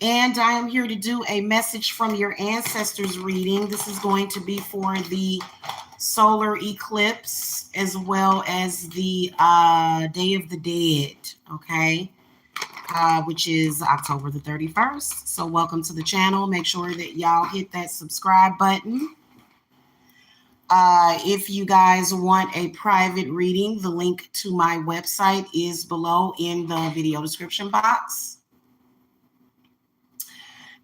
And I am here to do a message from your ancestors reading. This is going to be for the solar eclipse as well as the Day of the Dead, okay? Which is October the 31st. So welcome to the channel. Make sure that y'all hit that subscribe button. If you guys want a private reading, the link to my website is below in the video description box.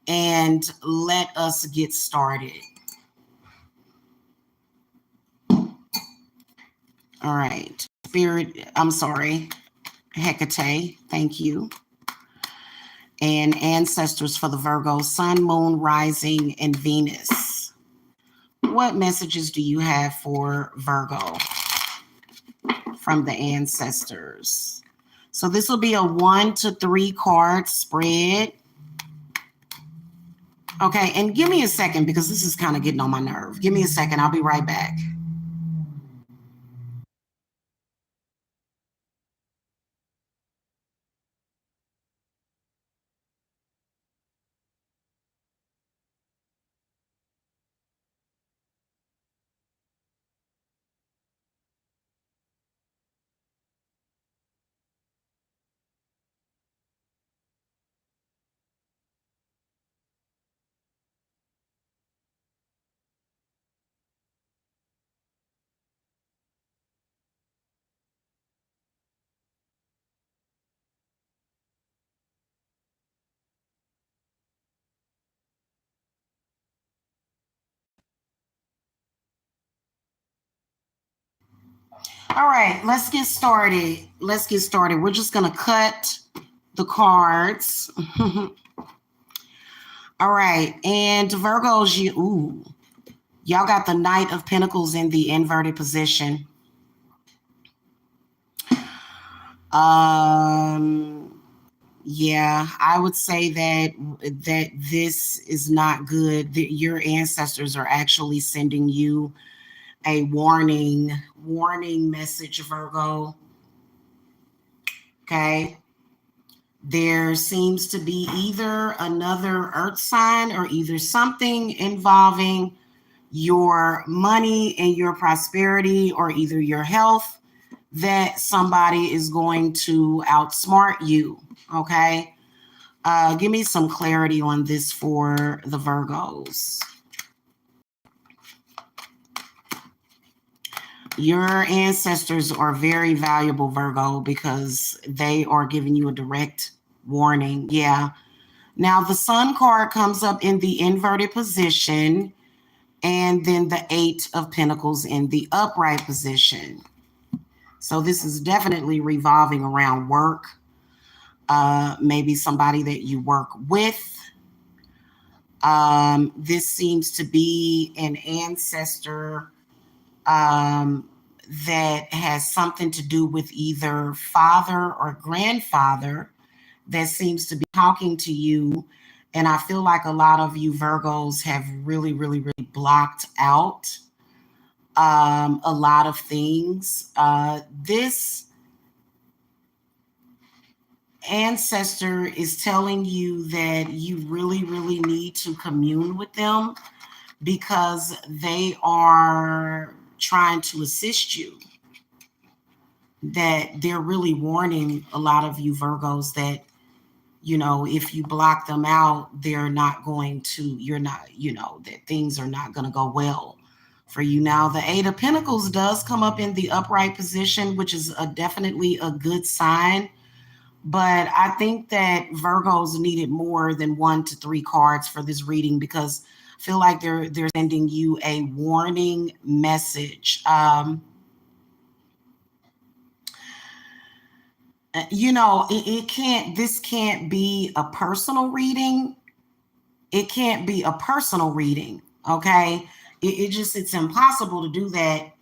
And let us get started. All right. Hecate, thank you. And ancestors for the Virgo, Sun, Moon, Rising, and Venus. What messages do you have for Virgo from the ancestors? So this will be a 1 to 3 card spread. Okay, and give me a second because this is kind of getting on my nerve. Give me a second. I'll be right back. All right, let's get started. We're just going to cut the cards. All right, and Virgos, y'all got the Knight of Pentacles in the inverted position. Yeah, I would say that this is not good. That your ancestors are actually sending you a warning message, Virgo. Okay. There seems to be either another earth sign or either something involving your money and your prosperity or either your health that somebody is going to outsmart you. Okay. Give me some clarity on this for the Virgos. Your ancestors are very valuable, Virgo, because they are giving you a direct warning. Yeah. Now, the Sun card comes up in the inverted position, and then the 8 of Pentacles in the upright position. So this is definitely revolving around work. Maybe somebody that you work with. This seems to be an ancestor that has something to do with either father or grandfather that seems to be talking to you. And I feel like a lot of you Virgos have really, really, really blocked out a lot of things. This ancestor is telling you that you really, really need to commune with them because they are trying to assist you. That they're really warning a lot of you Virgos that, you know, if you block them out, they're not going to, that things are not going to go well for you. Now, the 8 of Pentacles does come up in the upright position, which is definitely a good sign. But I think that Virgos needed more than 1 to 3 cards for this reading because I feel like they're sending you a warning message. This can't be a personal reading. It can't be a personal reading. Okay. It's impossible to do that.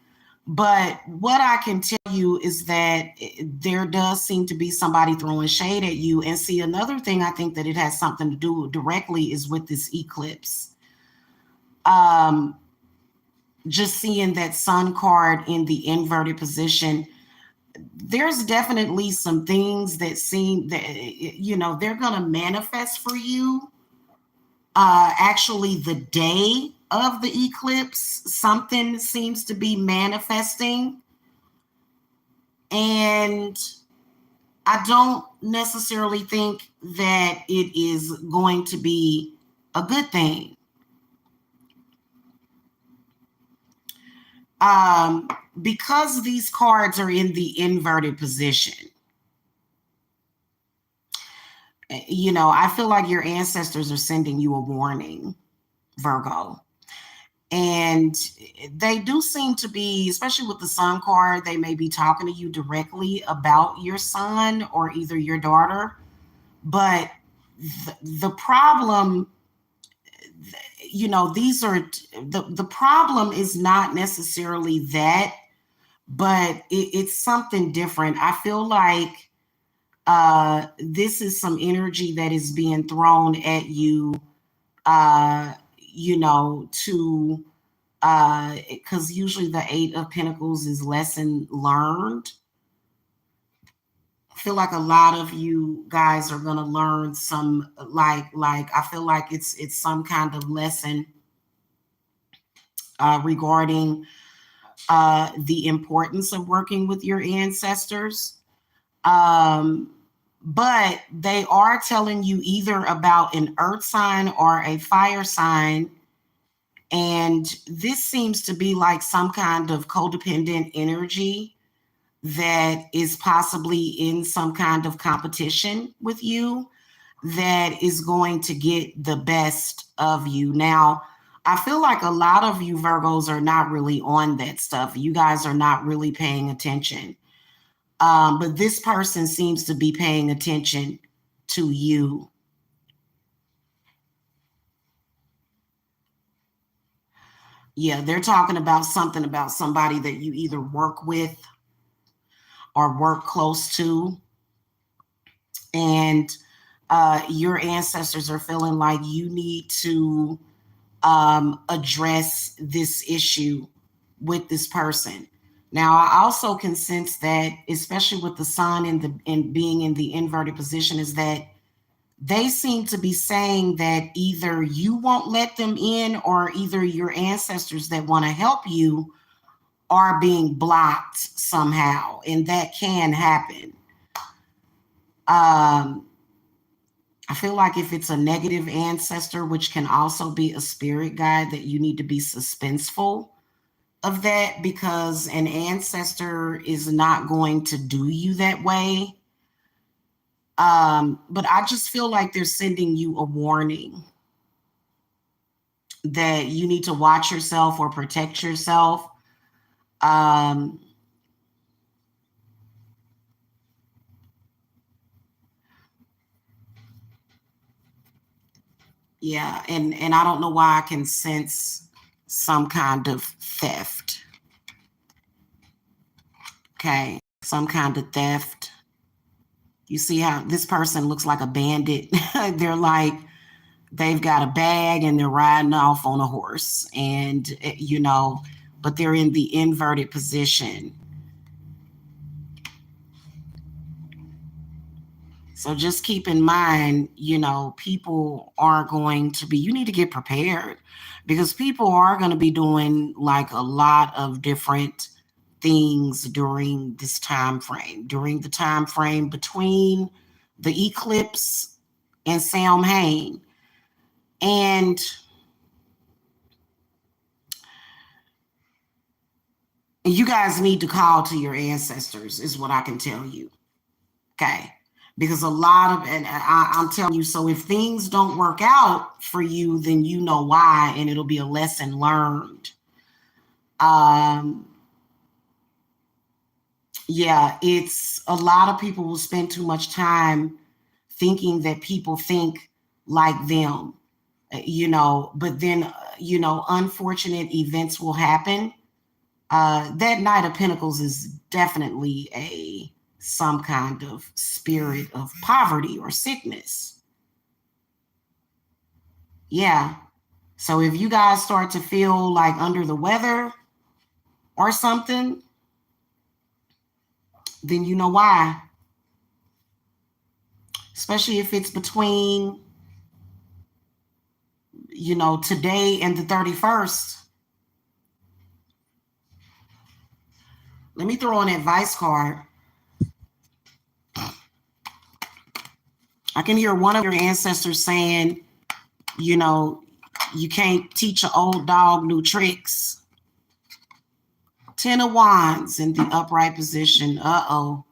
But what I can tell you is that there does seem to be somebody throwing shade at you. And see, another thing I think that it has something to do directly is with this eclipse. Just seeing that Sun card in the inverted position, there's definitely some things that seem that, they're going to manifest for you. Actually, the day of the eclipse, something seems to be manifesting. And I don't necessarily think that it is going to be a good thing. Because these cards are in the inverted position, I feel like your ancestors are sending you a warning, Virgo. And they do seem to be, especially with the sun card, they may be talking to you directly about your son or either your daughter. But the problem, the problem is not necessarily that, but it's something different. I feel like this is some energy that is being thrown at you, to because usually the Eight of Pentacles is lesson learned. I feel like a lot of you guys are going to learn some, like I feel like it's some kind of lesson regarding the importance of working with your ancestors. But they are telling you either about an earth sign or a fire sign. And this seems to be like some kind of codependent energy that is possibly in some kind of competition with you that is going to get the best of you. Now, I feel like a lot of you Virgos are not really on that stuff. You guys are not really paying attention. But this person seems to be paying attention to you. Yeah, they're talking about something about somebody that you either work with or work close to. And your ancestors are feeling like you need to address this issue with this person. Now, I also can sense that, especially with the sun in being in the inverted position, is that they seem to be saying that either you won't let them in or either your ancestors that want to help you are being blocked somehow. And that can happen. I feel like if it's a negative ancestor, which can also be a spirit guide, that you need to be suspenseful of that, because an ancestor is not going to do you that way. But I just feel like they're sending you a warning that you need to watch yourself or protect yourself. Yeah, and I don't know why I can sense some kind of theft. Okay, some kind of theft. You see how this person looks like a bandit? They're like, they've got a bag and they're riding off on a horse, and but they're in the inverted position. So just keep in mind, people are going to be, you need to get prepared, because people are going to be doing like a lot of different things during this time frame, during the time frame between the eclipse and Samhain. And you guys need to call to your ancestors, is what I can tell you. Okay. Because a lot of, and I'm telling you, so if things don't work out for you, then you know why, and it'll be a lesson learned. Yeah, it's a lot of people will spend too much time thinking that people think like them, but then, unfortunate events will happen. That Knight of Pentacles is definitely some kind of spirit of poverty or sickness. Yeah. So if you guys start to feel like under the weather or something, then you know why. Especially if it's between, today and the 31st. Let me throw an advice card. I can hear one of your ancestors saying, you can't teach an old dog new tricks. 10 of Wands in the upright position. Uh-oh.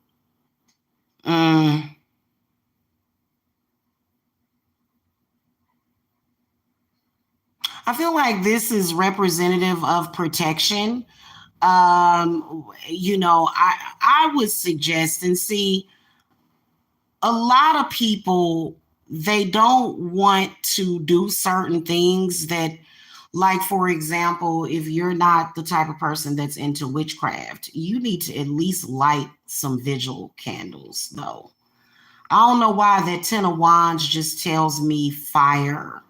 I feel like this is representative of protection. I would suggest and see a lot of people, they don't want to do certain things that, like, for example, if you're not the type of person that's into witchcraft, you need to at least light some vigil candles, though. I don't know why that 10 of Wands just tells me fire.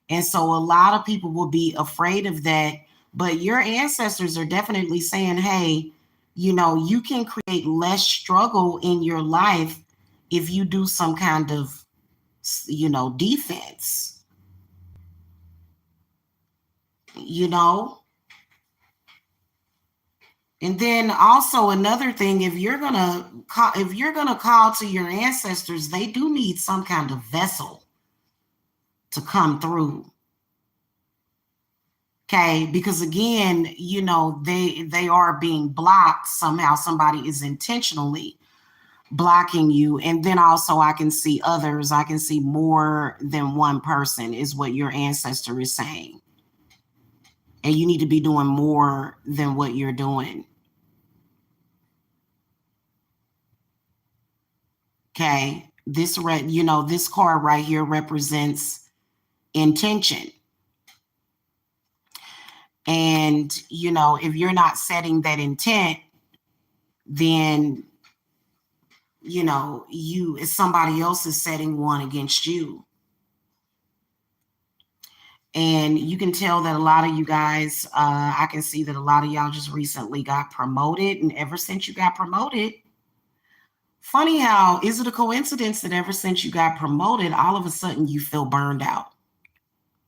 And so a lot of people will be afraid of that. But your ancestors are definitely saying, hey, you can create less struggle in your life if you do some kind of, defense, And then also another thing, if you're gonna call to your ancestors, they do need some kind of vessel to come through. Okay, because again, they are being blocked somehow. Somebody is intentionally blocking you. And then also I can see others. I can see more than one person is what your ancestor is saying. And you need to be doing more than what you're doing. Okay, this this card right here represents intention. And, if you're not setting that intent, then, somebody else is setting one against you. And you can tell that a lot of you guys, I can see that a lot of y'all just recently got promoted. And ever since you got promoted, funny how, is it a coincidence that ever since you got promoted, all of a sudden you feel burned out?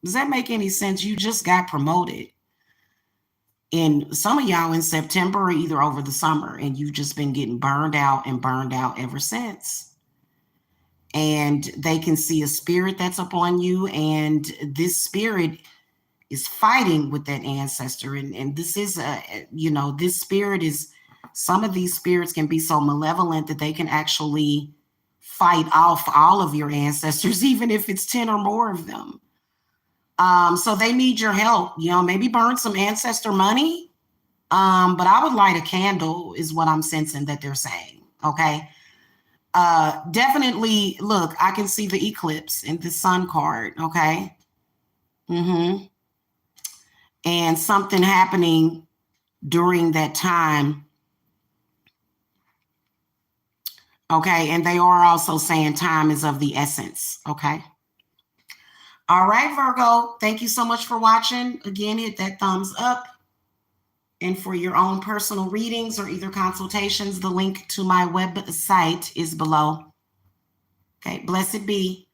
Does that make any sense? You just got promoted. And some of y'all in September or either over the summer, and you've just been getting burned out ever since. And they can see a spirit that's upon you, and this spirit is fighting with that ancestor. And this is this spirit is, some of these spirits can be so malevolent that they can actually fight off all of your ancestors, even if it's 10 or more of them. So they need your help, maybe burn some ancestor money. But I would light a candle is what I'm sensing that they're saying. Okay. Definitely look, I can see the eclipse in the sun card. Okay. And something happening during that time. Okay. And they are also saying time is of the essence. Okay. All right, Virgo, thank you so much for watching. Again, hit that thumbs up. And for your own personal readings or either consultations, the link to my website is below. Okay, blessed be.